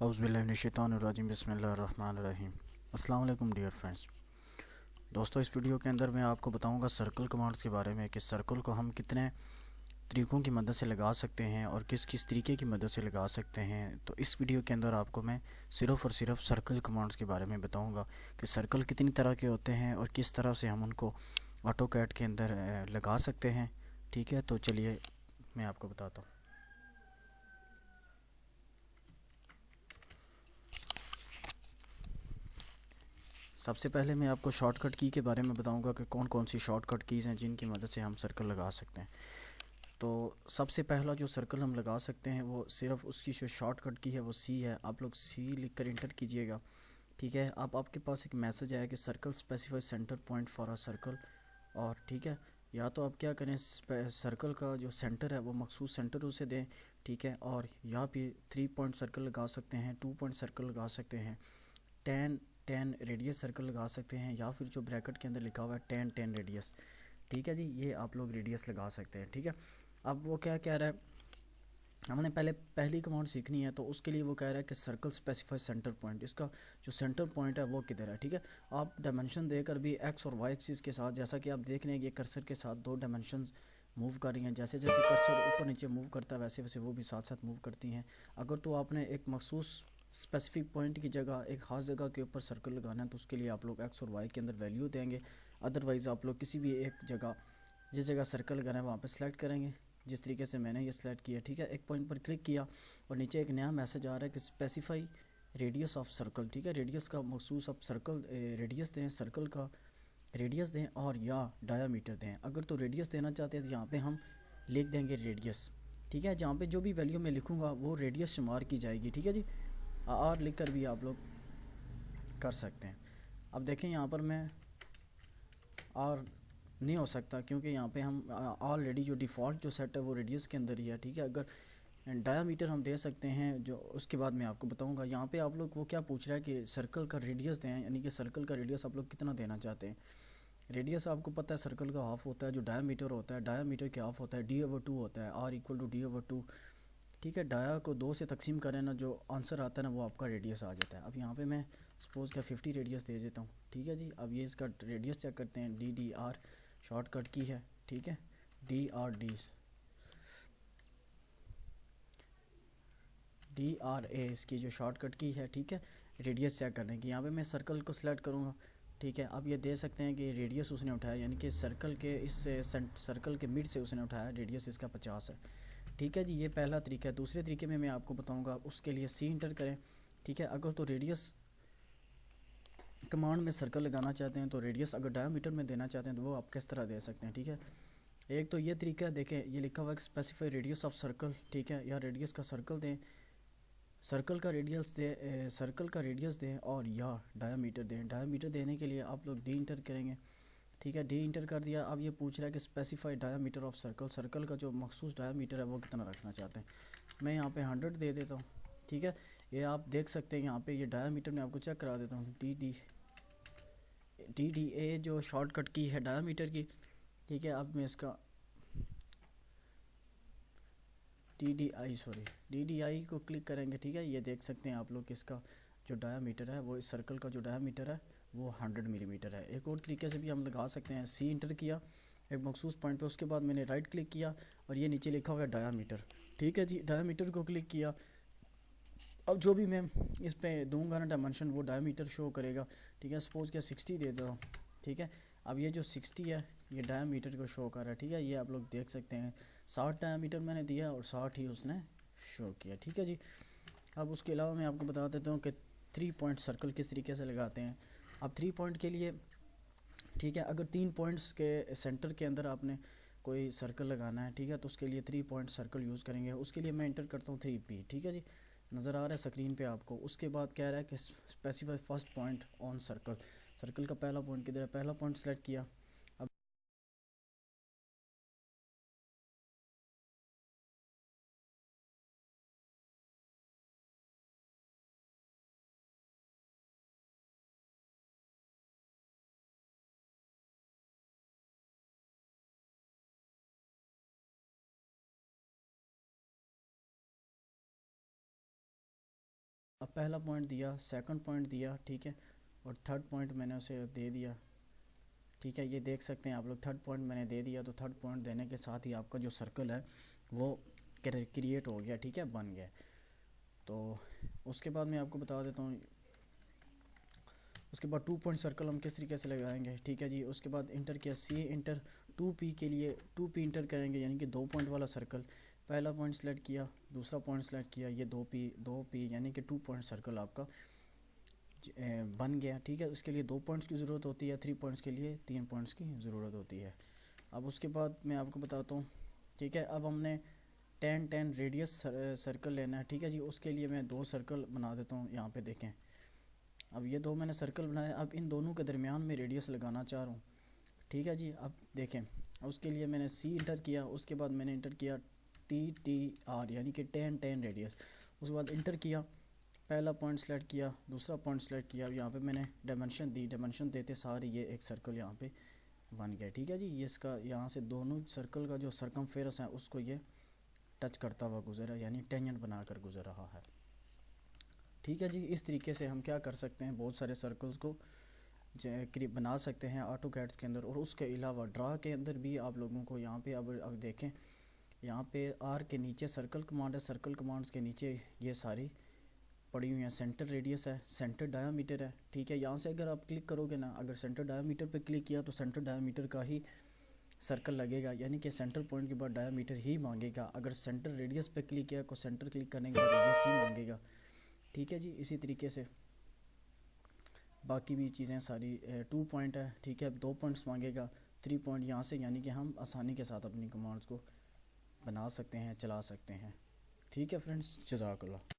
औज़ुबिल्लाहिमिनश्शैतानिर्रजीम बिस्मिल्लाहिर्रहमानिर्रहीम। अस्सलाम वालेकुम डियर फ्रेंड्स। दोस्तों, इस वीडियो के अंदर मैं आपको बताऊंगा सर्कल कमांड्स के बारे में कि सर्कल को हम कितने तरीक़ों की मदद से लगा सकते हैं और किस किस तरीके की मदद से लगा सकते हैं। तो इस वीडियो के अंदर आपको मैं सिर्फ़ और सिर्फ सर्कल कमांड्स के बारे में बताऊँगा कि सर्कल कितनी तरह के होते हैं और किस तरह से हम उनको ऑटोकैड के अंदर लगा सकते हैं। ठीक है, तो चलिए मैं आपको बताता हूँ। सबसे पहले मैं आपको शॉर्टकट की के बारे में बताऊंगा कि कौन कौन सी शॉर्टकट कीज़ हैं जिनकी मदद से हम सर्कल लगा सकते हैं। तो सबसे पहला जो सर्कल हम लगा सकते हैं वो सिर्फ उसकी जो शॉर्टकट की है वो सी है। आप लोग सी लिख कर इंटर कीजिएगा। ठीक है, अब आपके पास एक मैसेज आया कि circle specify centre point for a circle. और ठीक है, या तो आप क्या करें, सर्कल का जो सेंटर है वो मखसूस सेंटर उसे दें। ठीक है, और या फिर 3 पॉइंट सर्कल लगा सकते हैं, 2 पॉइंट सर्कल लगा सकते हैं, 10 रेडियस सर्कल लगा सकते हैं, या फिर जो ब्रैकेट के अंदर लिखा हुआ है 10 रेडियस। ठीक है जी, ये आप लोग रेडियस लगा सकते हैं। ठीक है, अब वो क्या कह रहा है, हमने पहली कमांड सीखनी है, तो उसके लिए वो कह रहा है कि सर्कल स्पेसिफाई सेंटर पॉइंट। इसका जो सेंटर पॉइंट है वो किधर है। ठीक है, आप डायमेंशन देकर भी एक्स और वाई एक्सिस के साथ, जैसा कि आप देख रहे हैं ये कर्सर के साथ दो डायमेंशन मूव कर रही हैं, जैसे जैसे कर्सर ऊपर नीचे मूव करता है वैसे वैसे वो भी साथ साथ मूव करती हैं। अगर तो आपने एक मखसूस स्पेसिफिक पॉइंट की जगह एक ख़ास जगह के ऊपर सर्कल लगाना है तो उसके लिए आप लोग एक्स और वाई के अंदर वैल्यू देंगे। अदरवाइज़ आप लोग किसी भी एक जगह, जिस जगह सर्कल लगाना है वहाँ पर सेलेक्ट करेंगे, जिस तरीके से मैंने ये सेलेक्ट किया। ठीक है, एक पॉइंट पर क्लिक किया और नीचे एक नया मैसेज आ रहा है कि स्पेसिफाई रेडियस ऑफ सर्कल। ठीक है, रेडियस का मखसूस आप सर्कल रेडियस दें, सर्कल का रेडियस दें और या डायामीटर दें। अगर तो रेडियस देना चाहते हैं तो यहाँ पे हम लिख देंगे रेडियस। ठीक है, जहाँ पे जो भी वैल्यू मैं लिखूँगा वो रेडियस शुमार की जाएगी। ठीक है जी, आर लिख कर भी आप लोग कर सकते हैं। अब देखें यहाँ पर मैं आर नहीं हो सकता क्योंकि यहाँ पे हम ऑलरेडी जो डिफ़ॉल्ट जो सेट है वो रेडियस के अंदर ही है। ठीक है, अगर डायामीटर हम दे सकते हैं, जो उसके बाद मैं आपको बताऊंगा। यहाँ पे आप लोग वो क्या पूछ रहा है कि सर्कल का रेडियस दें, यानी कि सर्कल का रेडियस आप लोग कितना देना चाहते हैं। रेडियस आपको पता है सर्कल का हाफ होता है, जो डायामीटर होता है डायामीटर के हाफ होता है, d/2 होता है, r = d/2। ठीक है, डाया को 2 से तकसीम करें ना, जो आंसर आता है ना वो आपका रेडियस आ जाता है। अब यहाँ पे मैं सपोज़ क्या 50 रेडियस दे देता हूँ। ठीक है जी, अब ये इसका रेडियस चेक करते हैं। DDR शॉर्टकट की है। ठीक है, DRA इसकी जो शॉर्टकट की है। ठीक है, रेडियस चेक करने की, यहाँ पे मैं सर्कल को सिलेक्ट करूँगा। ठीक है, अब ये दे सकते हैं कि रेडियस उसने उठाया, यानी कि सर्कल के इस सर्कल के मिड से उसने उठाया, रेडियस इसका 50 है। ठीक है जी, ये पहला तरीका है। दूसरे तरीके में मैं आपको बताऊँगा, उसके लिए सी इंटर करें। ठीक है, अगर तो रेडियस कमांड में सर्कल लगाना चाहते हैं तो रेडियस अगर डायमीटर में देना चाहते हैं तो वो आप किस तरह दे सकते हैं। ठीक है, एक तो ये तरीका है, देखें ये लिखा हुआ है स्पेसिफाई रेडियस ऑफ सर्कल। ठीक है, या रेडियस का सर्कल दें, सर्कल का रेडियस दें और या डायमीटर दें। डायमीटर देने के लिए आप लोग डी इंटर करेंगे। ठीक है, डी इंटर कर दिया। अब ये पूछ रहा है कि specify diameter of circle, circle का जो मखसूस डायमीटर है वो कितना रखना चाहते हैं। मैं यहाँ पे 100 दे देता हूँ। ठीक है, ये आप देख सकते हैं यहाँ पे ये डायमीटर में आपको चेक करा देता हूँ। DDA जो शॉर्टकट की है डायमीटर की। ठीक है, अब मैं इसका DDI को क्लिक करेंगे। ठीक है, ये देख सकते हैं आप लोग इसका जो डायमीटर है वो, इस सर्कल का जो डायमीटर है वो 100 मिलीमीटर है। एक और तरीके से भी हम लगा सकते हैं, सी इंटर किया एक मखसूस पॉइंट पे, उसके बाद मैंने राइट क्लिक किया और ये नीचे लिखा हुआ है डायामीटर। ठीक है जी, डायामीटर को क्लिक किया। अब जो भी मैं इस पे दूंगा ना डायमेंशन वो डायमीटर शो करेगा। ठीक है, सपोज क्या 60 दे दो। ठीक है, अब ये जो 60 है ये डायमीटर को शो कर रहा है। ठीक है, ये आप लोग देख सकते हैं 60 डायमीटर मैंने दिया और 60 ही उसने शो किया। ठीक है जी, अब उसके अलावा मैं आपको बता देता हूँ कि 3 पॉइंट सर्कल किस तरीके से लगाते हैं। अब 3 पॉइंट के लिए, ठीक है, अगर 3 पॉइंट्स के सेंटर के अंदर आपने कोई सर्कल लगाना है, ठीक है, तो उसके लिए 3 पॉइंट सर्कल यूज़ करेंगे। उसके लिए मैं इंटर करता हूँ 3P। ठीक है जी, नज़र आ रहा है स्क्रीन पे आपको। उसके बाद कह रहा है कि specify first point on circle, circle का पहला पॉइंट किधर है, पहला पॉइंट सेलेक्ट किया। अब अब पहला पॉइंट दिया, सेकंड पॉइंट दिया, ठीक है, और थर्ड पॉइंट मैंने उसे दे दिया, ठीक है। ये देख सकते हैं आप लोग, थर्ड पॉइंट मैंने दे दिया। तो थर्ड पॉइंट देने के साथ ही आपका जो सर्कल है वो क्रिएट हो गया, ठीक है, बन गया। तो उसके बाद मैं आपको बता देता हूँ, उसके बाद 2 पॉइंट सर्कल हम किस तरीके से लगाएंगे, ठीक है जी। उसके बाद इंटर किया, सी इंटर 2p के लिए 2p इंटर करेंगे, यानी कि 2 पॉइंट वाला सर्कल। पहला पॉइंट सेलेक्ट किया, दूसरा पॉइंट सेलेक्ट किया, ये 2p यानी कि 2 पॉइंट सर्कल आपका बन गया, ठीक है। उसके लिए 2 पॉइंट्स की ज़रूरत होती है, 3 पॉइंट्स के लिए 3 पॉइंट्स की ज़रूरत होती है। अब उसके बाद मैं आपको बताता हूँ, ठीक है। अब हमने 10 रेडियस सर्कल लेना है, ठीक है जी। उसके लिए मैं 2 सर्कल बना देता हूँ, यहाँ पे देखें। अब ये 2 मैंने सर्कल बनाए, अब इन दोनों के दरमियान में रेडियस लगाना चाह रहा हूँ, ठीक है जी। अब देखें, उसके लिए मैंने सी इंटर किया, उसके बाद मैंने इंटर किया TTR यानी कि 10 रेडियस। उसके बाद इंटर किया, पहला पॉइंट सेलेक्ट किया, दूसरा पॉइंट सेलेक्ट किया, यहाँ पे मैंने डायमेंशन दी, डायमेंशन देते सारे ये एक सर्कल यहाँ पे बन गया, ठीक है जी। ये इसका यहाँ से दोनों सर्कल का जो सरकमफेरेंस है उसको ये टच करता हुआ गुजरा, यानी टेंजेंट बनाकर गुजर रहा है, ठीक है जी। इस तरीके से हम क्या कर सकते हैं, बहुत सारे सर्कल्स को बना सकते हैं ऑटो कैड्स के अंदर। और उसके अलावा ड्रा के अंदर भी आप लोगों को यहाँ पे अब देखें, यहाँ पे आर के नीचे सर्कल कमांड है, सर्कल कमांड्स के नीचे ये सारी पड़ी हुई हैं। सेंटर रेडियस है, सेंटर डायामीटर है, ठीक है। यहाँ से अगर आप क्लिक करोगे ना, अगर सेंटर डायामीटर पे क्लिक किया तो सेंटर डायामीटर का ही सर्कल लगेगा, यानी कि सेंटर पॉइंट के बाद डायामीटर ही मांगेगा। अगर सेंटर रेडियस पे क्लिक किया तो सेंटर क्लिक करने के बाद रेडियस ही मांगेगा, ठीक है जी। इसी तरीके से बाकी भी चीज़ें सारी 2 पॉइंट है, ठीक है, 2 पॉइंट्स मांगेगा, 3 पॉइंट यहाँ से, यानी कि हम आसानी के साथ अपनी कमांड्स को बना सकते हैं, चला सकते हैं, ठीक है फ्रेंड्स। जज़ाकल्लाह।